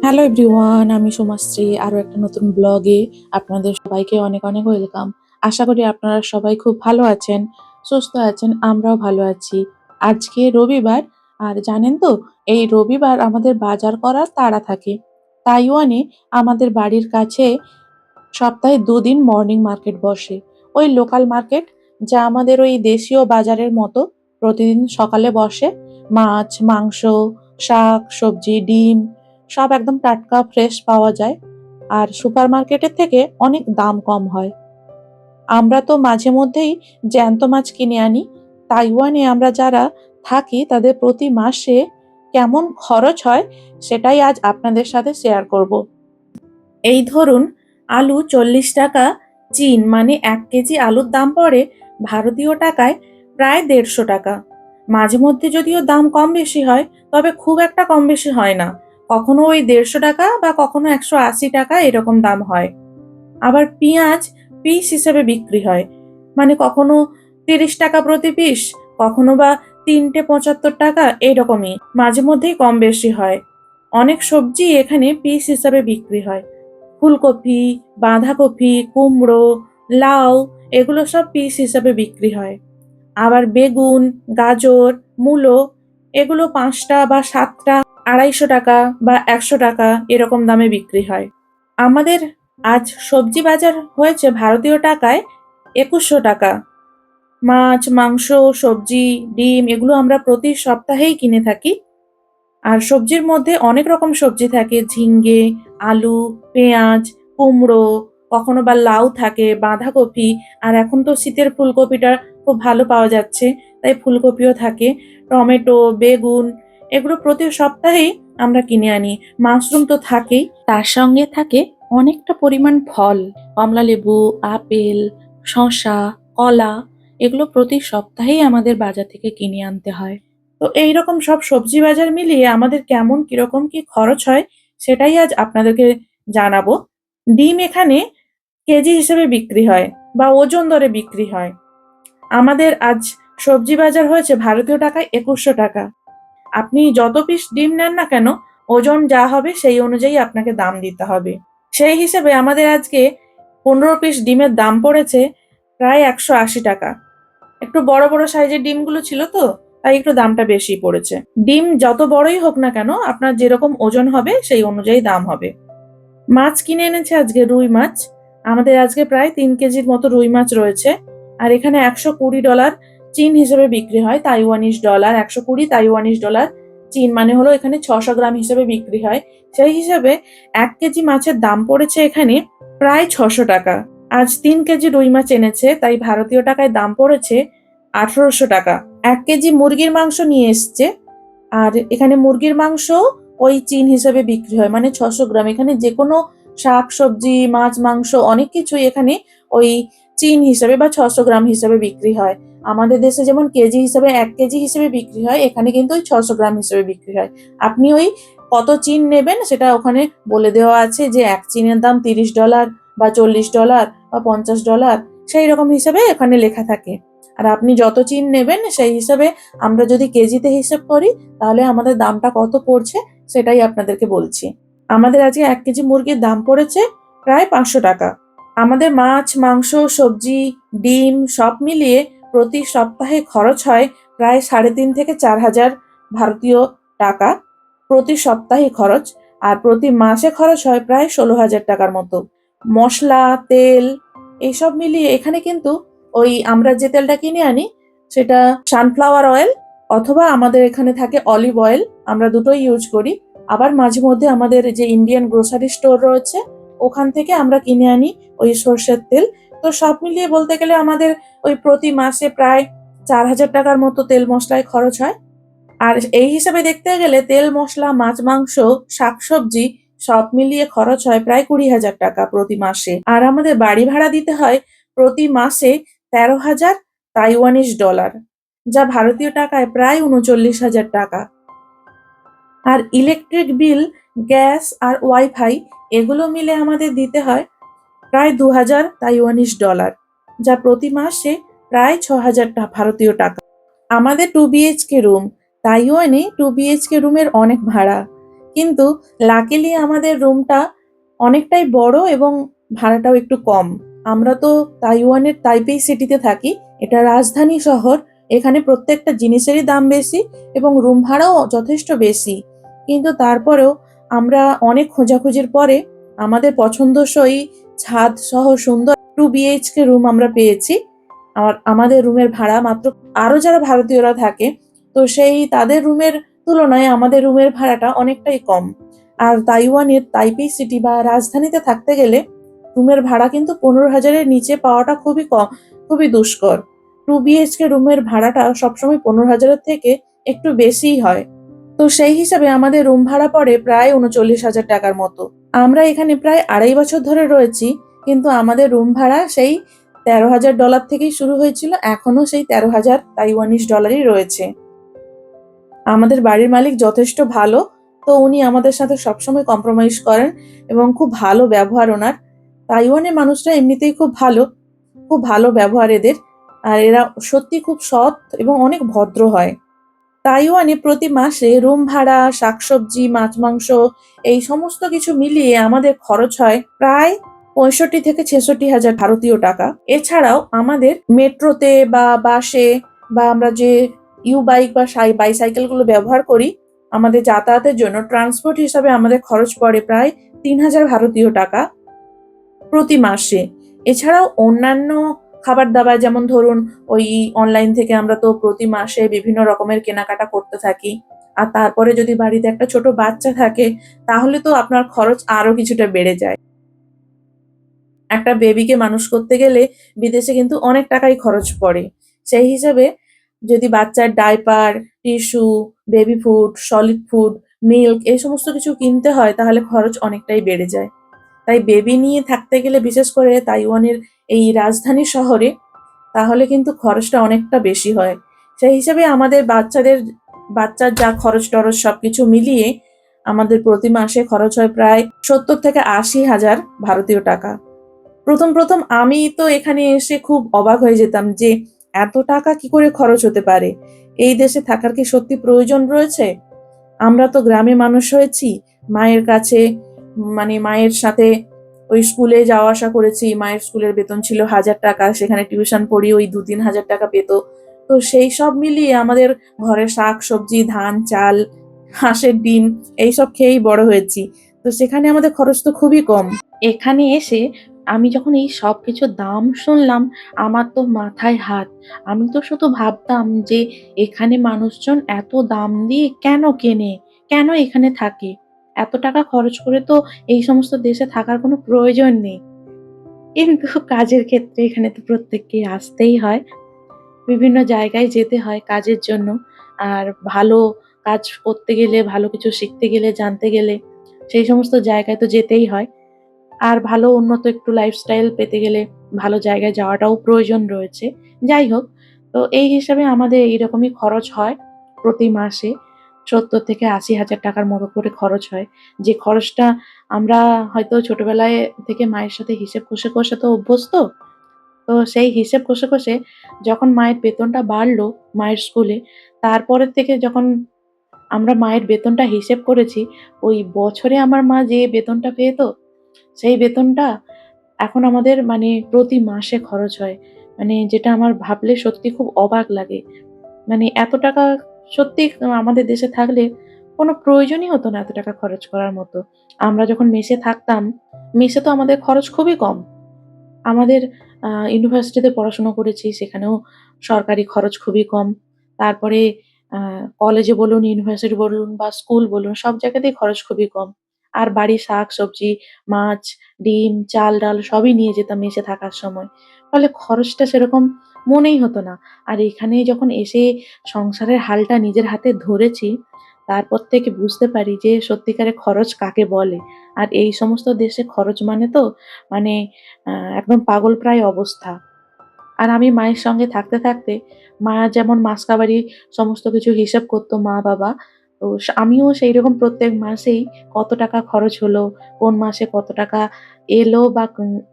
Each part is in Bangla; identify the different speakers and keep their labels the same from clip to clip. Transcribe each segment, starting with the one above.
Speaker 1: হ্যালো এভরিওয়ান, আমি সোমাশ্রী। আরো একটা নতুন ব্লগে আপনাদের সবাইকে অনেক অনেক ওয়েলকাম। আশা করি আপনারা সবাই খুব ভালো আছেন, সুস্থ আছেন। আমরাও ভালো আছি। আজকে রবিবার, আর জানেন তো এই রবিবার আমাদের বাজার করার তাড়া থাকে। তাইওয়ানে আমাদের বাড়ির কাছে সপ্তাহে ২ দিন মর্নিং মার্কেট বসে। ওই লোকাল মার্কেট, যা আমাদের ওই দেশীয় বাজারের মতো প্রতিদিন সকালে বসে। মাছ, মাংস, শাক, সবজি, ডিম সব একদম টাটকা ফ্রেশ পাওয়া যায়। আর সুপারমার্কেটের থেকে অনেক দাম কম হয়। আমরা তো মাঝে মধ্যেই জ্যান্ত মাছ কিনে আনি। তাইওয়ানে আমরা যারা থাকি তাদের প্রতি মাসে কেমন খরচ হয় সেটাই আজ আপনাদের সাথে শেয়ার করব। এই ধরুন, আলু ৪০ টাকা, চীন মানে ১ কেজি আলুর দাম পড়ে ভারতীয় টাকায় প্রায় ১৫০ টাকা। মাঝে মধ্যে যদিও দাম কম বেশি হয়, তবে খুব একটা কম বেশি হয় না। কখনো ওই ১৫০ টাকা বা কখনো ১৮০ টাকা এরকম দাম হয়। আবার পেঁয়াজ পিস হিসেবে বিক্রি হয়। মানে কখনো ৩০ টাকা প্রতি পিস, কখনো বা ৩টে ৭৫ টাকা, এইরকমই। মাঝে মধ্যেই কম বেশি হয়। অনেক সবজি এখানে পিস হিসাবে বিক্রি হয়। ফুলকপি, বাঁধাকপি, কুমড়ো, লাউ এগুলো সব পিস হিসাবে বিক্রি হয়। আবার বেগুন, গাজর, মূলো এগুলো ৫ টা বা ৭ টা ২৫০ টাকা বা ১০০ টাকা এরকম দামে বিক্রি হয়। আমাদের আজ সবজি বাজার হয়েছে ভারতীয় টাকায় ২১০০ টাকা। মাছ, মাংস, সবজি, ডিম এগুলো আমরা প্রতি সপ্তাহেই কিনে থাকি। আর সবজির মধ্যে অনেক রকম সবজি থাকে। ঝিঙ্গে, আলু, পেঁয়াজ, কুমড়ো, কখনো বা লাউ থাকে, বাঁধাকপি। আর এখন তো শীতের ফুলকপিটা খুব ভালো পাওয়া যাচ্ছে, তাই ফুলকপিও থাকে। টমেটো, বেগুন এগুলো প্রতি সপ্তাহেই আমরা কিনে আনি। মাশরুম তো থাকেই, তার সঙ্গে থাকে অনেকটা পরিমাণ ফল। কমলালেবু, আপেল, শসা, কলা এগুলো প্রতি সপ্তাহেই আমাদের বাজার থেকে কিনে আনতে হয়। তো এইরকম সব সবজি বাজার মিলিয়ে আমাদের কেমন কিরকম কি খরচ হয় সেটাই আজ আপনাদেরকে জানাবো। ডিম এখানে কেজি হিসেবে বিক্রি হয় বা ওজন দরে বিক্রি হয়। আমাদের আজ সবজি বাজার হয়েছে ভারতীয় টাকায় ২১০০ টাকা। আপনি যত পিস ডিম নেন না কেন, ওজন যা হবে সেই অনুযায়ী আপনাকে দাম দিতে হবে। সেই হিসেবে আমাদের আজকে ১৫ পিস ডিমের দাম পড়েছে প্রায় ১৮০ টাকা। একটু বড় বড় সাইজের ডিমগুলো ছিল তো, তাই একটু দামটা বেশি পড়েছে। ডিম যত বড়ই হোক না কেন, আপনার যেরকম ওজন হবে সেই অনুযায়ী দাম হবে। মাছ কিনে এনেছে আজকে রুই মাছ। আমাদের আজকে প্রায় ৩ কেজির মতো রুই মাছ রয়েছে। আর এখানে $১২০ চীন হিসেবে বিক্রি হয়, তাইওয়ানিজ ডলার। ১২০ Taiwanese dollar. চীন মানে হলো এখানে ৬০০ গ্রাম হিসেবে বিক্রি হয়। সেই হিসেবে ১ কেজি মাছের দাম পড়েছে এখানে প্রায় ৬০০ টাকা। আজ ৩ কেজি রুই মাছ এনেছে, তাই ভারতীয় টাকায় দাম পড়েছে ১৮০০ টাকা। ১ কেজি মুরগির মাংস নিয়ে এসছে। আর এখানে মুরগির মাংস ওই চীন হিসেবে বিক্রি হয়, মানে ৬০০ গ্রাম। এখানে যেকোনো শাক, সবজি, মাছ, মাংস অনেক কিছুই এখানে ওই চীন হিসেবে বা ৬০০ গ্রাম হিসেবে বিক্রি হয়। আমাদের দেশে যেমন কেজি হিসেবে ১ কেজি হিসেবে বিক্রি হয়, এখানে কিন্তু ওই ৬০০ গ্রাম হিসেবে বিক্রি হয়। আপনি ওই কত চীন নেবেন সেটা ওখানে বলে দেওয়া আছে, যে ১ চীনের দাম $৩০ বা $৪০ বা $৫০, সেই রকম হিসেবে এখানে লেখা থাকে। আর আপনি যত চীন নেবেন সেই হিসাবে আমরা যদি কেজিতে হিসেব করি, তাহলে আমাদের দামটা কত পড়ছে সেটাই আপনাদেরকে বলছি। আমাদের আজকে ১ কেজি মুরগির দাম পড়েছে প্রায় ৫০০ টাকা। আমাদের মাছ, মাংস, সবজি, ডিম সব মিলিয়ে প্রতি সপ্তাহে খরচ হয় প্রায় ৩.৫ থেকে ৪,০০০ ভারতীয় টাকা প্রতি সপ্তাহে খরচ। আর প্রতি মাসে খরচ হয় প্রায় ১৬,০০০ টাকার মতো। মসলা, তেল এইসব মিলিয়ে এখানে কিন্তু ওই আমরা যে তেলটা কিনে আনি সেটা সানফ্লাওয়ার অয়েল, অথবা আমাদের এখানে থাকে অলিভ অয়েল। আমরা দুটোই ইউজ করি। আবার মাঝে মধ্যে আমাদের যে ইন্ডিয়ান গ্রোসারি স্টোর রয়েছে, ওখান থেকে আমরা কিনে আনি ওই সর্ষের তেল। তো সব মিলিয়ে বলতে গেলে আমাদের ওই প্রতি মাসে প্রায় ৪,০০০ টাকার মতো তেল মশলায় খরচ হয়। আর এই হিসাবে দেখতে গেলে তেল, মশলা, মাছ, মাংস, শাকসবজি সব মিলিয়ে খরচ হয় প্রায় ২০,০০০ টাকা প্রতি মাসে। আর আমাদের বাড়ি ভাড়া দিতে হয় প্রতি মাসে ১৩,০০০ তাইওয়ানিজ ডলার, যা ভারতীয় টাকায় প্রায় ৩৯,০০০ টাকা। আর ইলেকট্রিক বিল, গ্যাস আর ওয়াইফাই এগুলো মিলে আমাদের দিতে হয় প্রায় ২,০০০ তাইওয়ানিজ ডলার, যা প্রতি মাসে প্রায় ৬,০০০ ভারতীয় টাকা। আমাদের 2 বিএইচকে রুম। তাইওয়ানে 2 বিএইচকে রুমের অনেক ভাড়া। কিন্তু লাকিলি আমাদের রুমটা অনেকটাই বড় এবং ভাড়াটাও একটু কম। আমরা তো তাইওয়ানের তাইপেই সিটিতে থাকি। এটা রাজধানী শহর। এখানে প্রত্যেকটা জিনিসেরই দাম বেশি এবং রুম ভাড়াও যথেষ্ট বেশি। কিন্তু তারপরেও আমরা অনেক খোঁজাখুঁজির পরে আমাদের পছন্দসই ছাদ সহ সুন্দর 2 বিএইচকে রুম আমরা পেয়েছি। আর আমাদের রুমের ভাড়া মাত্র, আরো যারা ভারতীয়রা থাকে তো সেই তাদের রুমের তুলনায় আমাদের রুমের ভাড়াটা অনেকটাই কম। আর তাইওয়ানের তাইপেই সিটি বা রাজধানীতে থাকতে গেলে রুমের ভাড়া কিন্তু 15,000-এর নিচে পাওয়াটা খুবই দুষ্কর। 2 বিএইচকে রুমের ভাড়াটা সবসময় 15,000-এর থেকে একটু বেশিই হয়। তো সেই হিসাবে আমাদের রুম ভাড়া পড়ে প্রায় ৩৯,০০০ টাকার মতো। আমরা এখানে প্রায় ২.৫ বছর ধরে রয়েছি, কিন্তু আমাদের রুম ভাড়া সেই $১৩,০০০ থেকেই শুরু হয়েছিল, এখনো সেই ১৩,০০০ তাইওয়ানিজ ডলারই রয়েছে। আমাদের বাড়ির মালিক যথেষ্ট ভালো, তো উনি আমাদের সাথে সবসময় কম্প্রোমাইজ করেন এবং খুব ভালো ব্যবহার ওনার। তাইওয়ানের মানুষরা এমনিতেই খুব ভালো ব্যবহার এদের। আর এরা সত্যি খুব সৎ এবং অনেক ভদ্র হয়। তাইওয়ানে প্রতি মাসে রুম ভাড়া, শাকসবজি, মাছ-মাংস এই সমস্ত কিছু মিলিয়ে আমাদের খরচ হয় প্রায় ৬৫ থেকে ৬৬,০০০ ভারতীয় টাকা। এছাড়াও আমাদের মেট্রোতে বা বাসে বা আমরা যে ইউ-বাইক বা বাইসাইকেলগুলো ব্যবহার করি, আমাদের যাতায়াতের জন্য ট্রান্সপোর্ট হিসাবে আমাদের খরচ পড়ে প্রায় ৩,০০০ ভারতীয় টাকা প্রতি মাসে। এছাড়াও অন্যান্য খাবার-দাবার, যেমন ধরুন ওই অনলাইন থেকে আমরা তো প্রতি মাসে বিভিন্ন রকমের কেনাকাটা করতে থাকি। আর তারপরে যদি বাড়িতে একটা ছোট বাচ্চা থাকে তাহলে তো আপনার খরচ আরো কিছুটা বেড়ে যায়। একটা বেবিকে মানুষ করতে গেলে বিদেশে কিন্তু অনেক টাকাই খরচ পড়ে। সেই হিসাবে যদি বাচ্চার diaper, tissue, baby food, solid food, milk এই সমস্ত কিছু কিনতে হয় তাহলে খরচ অনেকটাই বেড়ে যায়। তাই বেবি নিয়ে থাকতে গেলে, বিশেষ করে তাইওয়ানের এই রাজধানী শহরে, তাহলে কিন্তু খরচটা অনেকটা বেশি হয়। সেই হিসাবে আমাদের বাচ্চার যা খরচ-টরচ সবকিছু মিলিয়ে আমাদের প্রতি মাসে খরচ হয় প্রায় ৭০ থেকে ৮০,০০০ ভারতীয় টাকা। ১ম আমি তো এখানে এসে খুব অবাক হয়ে যেতাম যে এত টাকা কি করে খরচ হতে পারে? এই দেশে থাকার কি সত্যি প্রয়োজন রয়েছে? আমরা তো গ্রামে মানুষ হয়েছি। মায়ের কাছে, মানে মায়ের সাথে ওই স্কুলে যাওয়া আসা করেছি। মায়ের স্কুলের বেতন ছিল ৳১,০০০, সেখানে টিউশন পড়িয়ে ওই ২-৩ হাজার টাকা পেত। তো সেই সব মিলিয়ে আমাদের ঘরে শাক-সবজি, ধান, চাল, হাঁসের ডিম এইসব খেয়েই বড় হয়েছি। তো সেখানে আমাদের খরচ তো খুবই কম। এখানে এসে আমি যখন এই সবকিছুর দাম শুনলাম, আমার তো মাথায় হাত। আমি তো শুধু ভাবতাম যে এখানে মানুষজন এত দাম দিয়ে কেন কেনে? কেন এখানে থাকে? এত টাকা খরচ করে তো এই সমস্ত দেশে থাকার কোনো প্রয়োজন নেই। কিন্তু কাজের ক্ষেত্রে এখানে তো প্রত্যেককেই আসতেই হয়। বিভিন্ন জায়গায় যেতে হয় কাজের জন্য। আর ভালো কাজ করতে গেলে, ভালো কিছু শিখতে গেলে, জানতে গেলে সেই সমস্ত জায়গায় তো যেতেই হয়। আর ভালো উন্নত একটু লাইফস্টাইল পেতে গেলে ভালো জায়গায় যাওয়াটাও প্রয়োজন রয়েছে। যাই হোক, তো এই হিসাবে আমাদের এইরকমই খরচ হয় প্রতি মাসে ৭০ থেকে ৮০,০০০ টাকার মতো করে খরচ হয়। যে খরচটা আমরা হয়তো ছোটবেলায় থেকে মায়ের সাথে হিসেব কষে তো অভ্যস্ত। তো সেই হিসেব কষে যখন মায়ের বেতনটা বাড়লো মায়ের স্কুলে, তারপরের থেকে যখন আমরা মায়ের বেতনটা হিসেব করেছি, ওই বছরে আমার মা যে বেতনটা পেত, সেই বেতনটা এখন আমাদের মানে প্রতি মাসে খরচ হয়। মানে যেটা আমার ভাবলে সত্যি খুব অবাক লাগে। মানে এত টাকা সত্যি আমাদের দেশে থাকলে কোনো প্রয়োজনই হতো না এত টাকা খরচ করার মতো। আমরা যখন মেসে থাকতাম, মেসে তো আমাদের খরচ খুবই কম। আমাদের ইউনিভার্সিটিতে পড়াশোনা করেছি, সেখানেও সরকারি খরচ খুবই কম। তারপরে আ কলেজে বলুন, ইউনিভার্সিটি বলুন বা স্কুল বলুন, সব জায়গাতেই খরচ খুবই কম। আর বাড়ির শাক-সবজি, মাছ, ডিম, চাল-ডাল সবই নিয়ে যেতাম মেসে থাকার সময়। ফলে খরচটা সেরকম মনেই হতো না। আর এখানে যখন এসে সংসারের হালটা নিজের হাতে ধরেছি, তারপর থেকে বুঝতে পারি যে সত্যিকারের খরচ কাকে বলে। আর এই সমস্ত দেশে খরচ মানে তো মানে আ একদম পাগলপ্রায় অবস্থা। আর আমি মায়ের সঙ্গে থাকতে মা যেমন মাসকাবারি সমস্ত কিছু হিসেব করতো মা-বাবা, তো আমিও সেইরকম প্রত্যেক মাসেই কত টাকা খরচ হলো, কোন মাসে কত টাকা এলো বা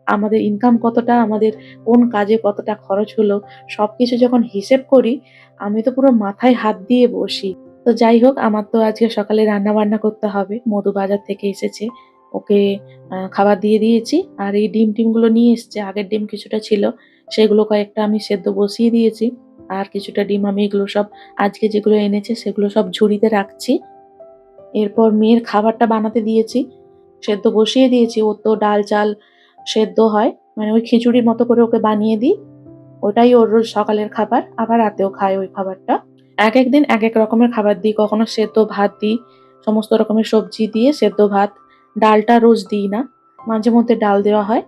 Speaker 1: আমাদের ইনকাম কতটা, আমাদের কোন কাজে কতটা খরচ হলো, সবকিছু যখন হিসেব করি, আমি তো পুরো মাথায় হাত দিয়ে বসি। তো যাই হোক, আমার তো আজকে সকালে রান্না বান্না করতে হবে। মধু বাজার থেকে এসেছে, ওকে খাবার দিয়ে দিয়েছি। আর এই ডিম টিমগুলো নিয়ে এসছে, আগের ডিম কিছুটা ছিল, সেগুলো কয়েকটা আমি সেদ্ধ বসিয়ে দিয়েছি। আর কিছুটা ডিম আমি এগুলো সব আজকে যেগুলো এনেছে সেগুলো সব ঝুড়িতে রাখছি। এরপর মেয়ের খাবারটা বানাতে দিয়েছি, সেদ্ধ বসিয়ে দিয়েছি। ওর তো ডাল চাল সেদ্ধ হয়, মানে ওই খিচুড়ির মতো করে ওকে বানিয়ে দিই। ওটাই ওর রোজ সকালের খাবার, আবার রাতেও খায় ওই খাবারটা। একেক দিন একেক রকমের খাবার দিই। কখনো সেদ্ধ ভাত দিই, সমস্ত রকমের সবজি দিয়ে সেদ্ধ ভাত। ডালটা রোজ দিই না, মাঝে মধ্যে ডাল দেওয়া হয়।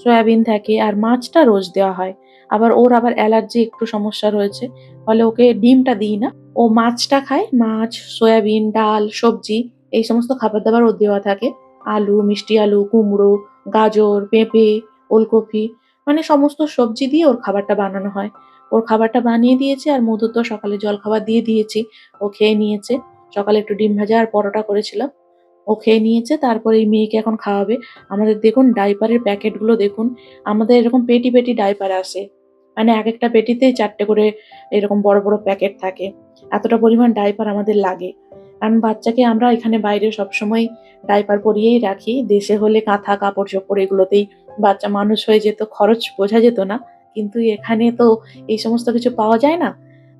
Speaker 1: সয়াবিন থাকে আর মাছটা রোজ দেওয়া হয়। আবার ওর অ্যালার্জি একটু সমস্যা রয়েছে, ফলে ওকে ডিমটা দিই না। ও মাছটা খায়, মাছ, সয়াবিন, ডাল, সবজি এই সমস্ত খাবার-দাবার ওর দেওয়া থাকে। আলু, মিষ্টি আলু, কুমড়ো, গাজর, পেঁপে, ওলকপি, মানে সমস্ত সবজি দিয়ে ওর খাবারটা বানানো হয়। ওর খাবারটা বানিয়ে দিয়েছি আর মধু তো সকালে জলখাবার দিয়ে দিয়েছি। ও খেয়ে নিয়েছে। সকালে একটু ডিম ভাজা আর পরোটা করেছিলাম। ও খেয়ে নিয়েছে। তারপরে এই মেয়েকে এখন খাওয়াবে। আমাদের দেখুন ডাইপারের প্যাকেটগুলো দেখুন। আমাদের এরকম পেটি, পেটি ডাইপার আসে। মানে একেকটা পেটিতেই ৪ টে করে এরকম বড়, বড় প্যাকেট থাকে। এতটা পরিমাণ ডাইপার আমাদের লাগে। কারণ বাচ্চাকে আমরা এখানে বাইরে সবসময় ডাইপার পরিয়েই রাখি। দেশে হলে কাঁথা, কাপড়-চোপড় এগুলোতেই বাচ্চা মানুষ হয়ে যেত, খরচ বোঝা যেত না। কিন্তু এখানে তো এই সমস্ত কিছু পাওয়া যায় না।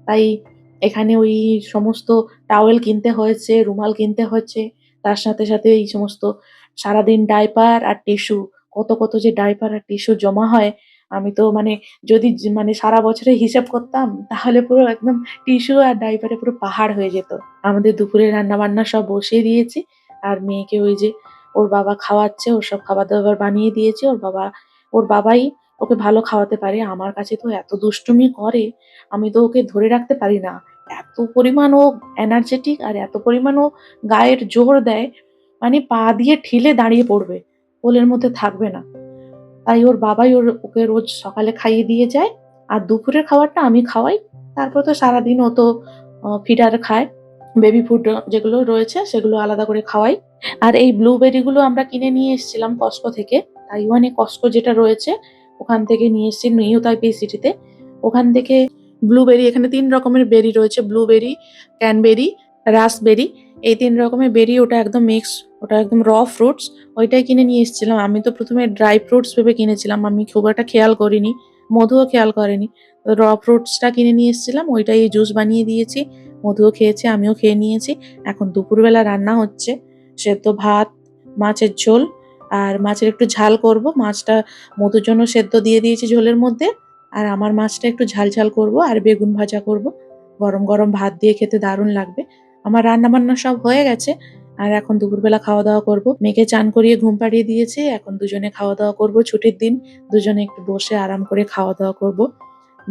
Speaker 1: তাই এখানে ওই সমস্ত টাওয়েল কিনতে হয়েছে, রুমাল কিনতে হচ্ছে। তার সাথে, সাথে এই সমস্ত সারাদিন ডাইপার আর টিস্যু, কত, কত যে ডাইপার আর টিস্যু জমা হয়। আমি তো মানে যদি মানে সারা বছরের হিসেব করতাম তাহলে পুরো একদম টিস্যু আর ডাইপারে পুরো পাহাড় হয়ে যেত। আমাদের দুপুরের রান্না-বান্না সব বসিয়ে দিয়েছি। আর মেয়েকে ওই যে ওর বাবা খাওয়াচ্ছে, ওর সব খাবার-দাবার বানিয়ে দিয়েছি। ওর বাবাই ওকে ভালো খাওয়াতে পারে। আমার কাছে তো এত দুষ্টুমি করে, আমি তো ওকে ধরে রাখতে পারি না। এত পরিমাণ ও এনার্জেটিক আর এত পরিমাণ ও গায়ের জোর দেয়, মানে পা দিয়ে ঠেলে দাঁড়িয়ে পড়বে। কোলের মধ্যে থাকবে না। তাই ওর বাবাই ওকে রোজ সকালে খাইয়ে দিয়ে যায়। আর দুপুরের খাবারটা আমি খাওয়াই। তারপর তো সারাদিন ও তো ফিডার খায়। বেবি ফুড যেগুলো রয়েছে সেগুলো আলাদা করে খাওয়াই। আর এই ব্লুবেরি গুলো আমরা কিনে নিয়ে এসেছিলাম কস্টকো থেকে। তাইওয়ানে কস্টকো যেটা রয়েছে ওখান থেকে নিয়ে এসেছি নিউ তাইপে সিটিতে। ওখান থেকে ব্লুবেরি, এখানে ৩ রকমের বেরি রয়েছে। ব্লুবেরি, ক্যানবেরি, রাস্পবেরি, এই ৩ রকমের বেরি। ওটা একদম মিক্স, ওটা একদম র ফ্রুটস। ওইটাই কিনে নিয়ে এসেছিলাম। আমি তো ১ম এ ড্রাই ফ্রুটস ভেবে কিনেছিলাম। আমি খুব একটা খেয়াল করিনি। মধুও খেয়াল করেনি। তো র ফ্রুটসটা কিনে নিয়ে এসেছিলাম। ওইটাই জুস বানিয়ে দিয়েছি। মধুও খেয়েছে, আমিও খেয়ে নিয়েছি। এখন দুপুরবেলা রান্না হচ্ছে সেদ্ধ ভাত, মাছের ঝোল, আর মাছের একটু ঝাল করব। মাছটা মধুর জন্য সেদ্ধ দিয়ে দিয়েছি ঝোলের মধ্যে। আর আমার মাছটা একটু ঝাল, ঝাল করব আর বেগুন ভাজা করব। গরম, গরম ভাত দিয়ে খেতে দারুণ লাগবে। আমার রান্না-বান্না সব হয়ে গেছে। আর এখন দুপুরবেলা খাওয়া-দাওয়া করব। মেয়েকে চান করিয়ে ঘুম পাড়িয়ে দিয়েছি। এখন দুজনে খাওয়া-দাওয়া করব। ছুটির দিন। দুজনে একটু বসে আরাম করে খাওয়া-দাওয়া করব।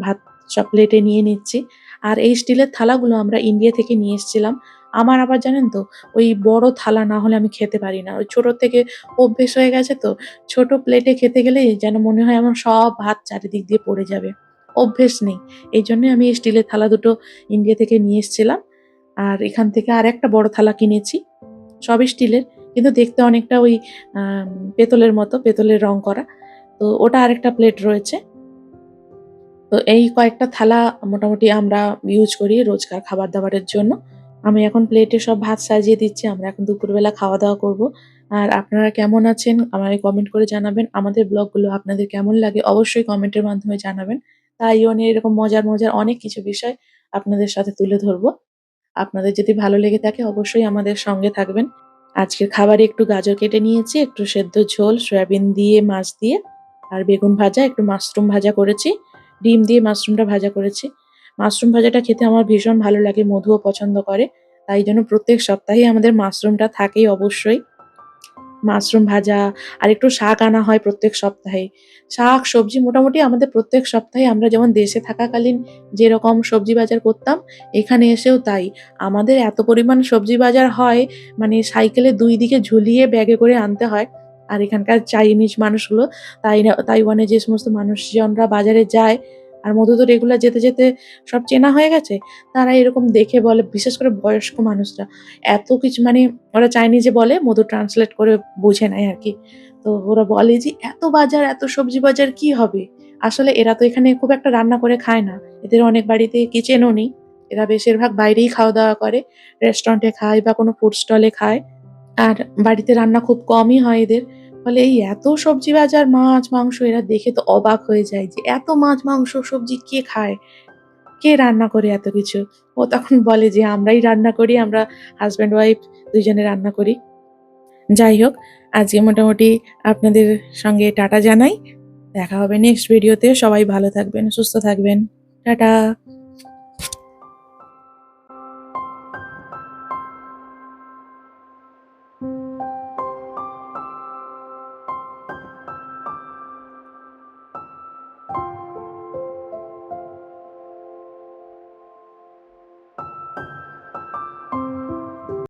Speaker 1: ভাত সব প্লেটে নিয়ে নিচ্ছি। আর এই স্টিলের থালাগুলো আমরা ইন্ডিয়া থেকে নিয়ে এসেছিলাম। আমার আবার জানেন তো ওই বড় থালা না হলে আমি খেতে পারি না। ওই ছোট থেকে অভ্যেস হয়ে গেছে তো। ছোট প্লেটে খেতে গেলেই যেন মনে হয় আমার সব ভাত চারিদিক দিয়ে পড়ে যাবে। অভ্যেস নেই। এইজন্যই আমি এই স্টিলের থালা দুটো ইন্ডিয়া থেকে নিয়ে এসেছিলাম। আর এখান থেকে আরেকটা বড় থালা কিনেছি। সবই স্টিলের। কিন্তু দেখতে অনেকটা ওই আম পেতলের মতো, পেতলের রং করা। তো ওটা আরেকটা প্লেট রয়েছে। তো এই কয়েকটা থালা মোটামুটি আমরা ইউজ করি রোজকার খাবার-দাবারের জন্য। আমি এখন প্লেটে সব ভাত সাজিয়ে দিচ্ছি। আমরা এখন দুপুরবেলা খাওয়া-দাওয়া করব। আর আপনারা কেমন আছেন আমায় কমেন্ট করে জানাবেন। আমাদের ব্লগগুলো আপনাদের কেমন লাগে অবশ্যই কমেন্টের মাধ্যমে জানাবেন। তাইওয়ানে এরকম মজার, মজার অনেক কিছু বিষয় আপনাদের সাথে তুলে ধরব। আপনাদের যদি ভালো লেগে থাকে অবশ্যই আমাদের সঙ্গে থাকবেন। আজকের খাবারে একটু গাজর কেটে নিয়েছি, একটু সেদ্ধ ঝোল, সয়াবিন দিয়ে, মাছ দিয়ে, আর বেগুন ভাজা, একটু মাশরুম ভাজা করেছি। ডিম দিয়ে মাশরুমটা ভাজা করেছি। মাশরুম ভাজাটা খেতে আমার ভীষণ ভালো লাগে, মধুও পছন্দ করে। তাই জন্য প্রত্যেক সপ্তাহেই আমাদের মাশরুমটা থাকেই অবশ্যই। মাশরুম ভাজা আর একটু শাক আনা হয় প্রত্যেক সপ্তাহে। শাক, সবজি মোটামুটি আমাদের প্রত্যেক সপ্তাহে আমরা যেমন দেশে থাকাকালীন যেরকম সবজি বাজার করতাম, এখানে এসেও তাই। আমাদের এত পরিমাণ সবজি বাজার হয়, মানে সাইকেলে ২ দিকে ঝুলিয়ে ব্যাগে করে আনতে হয়। আর এখানকার চাইনিজ মানুষগুলো, তাইওয়ানে যে সমস্ত মানুষজনরা বাজারে যায়, আর মধু তো রেগুলার যেতে, যেতে সব চেনা হয়ে গেছে। তারা এরকম দেখে বলে, বিশেষ করে বয়স্ক মানুষরা, এত কিছু মানে ওরা চাইনিজে বলে, মধু ট্রান্সলেট করে বুঝে নেয় আরকি। তো ওরা বলে যে, "এত বাজার, এত সবজি বাজার কি হবে?" আসলে এরা তো এখানে খুব একটা রান্না করে খায় না। এদের অনেক বাড়িতে কিচেনও নেই। এরা বেশিরভাগ বাইরেই খাওয়া দাওয়া করে, রেস্টুরেন্টে খায় বা কোনো ফুড স্টলে খায়। আর বাড়িতে রান্না খুব কমই হয় এদের। ফলে এই এত সবজি বাজার, মাছ, মাংস এরা দেখে তো অবাক হয়ে যায় যে এত মাছ, মাংস, সবজি কে খায়? কে রান্না করে এত কিছু? ও তখন বলে যে আমরাই রান্না করি, আমরা হাসব্যান্ড ওয়াইফ ২ জনে রান্না করি। যাই হোক, আজকে মোটামুটি আপনাদের সঙ্গে টাটা জানাই। দেখা হবে নেক্সট ভিডিওতে। সবাই ভালো থাকবেন, সুস্থ থাকবেন। টাটা।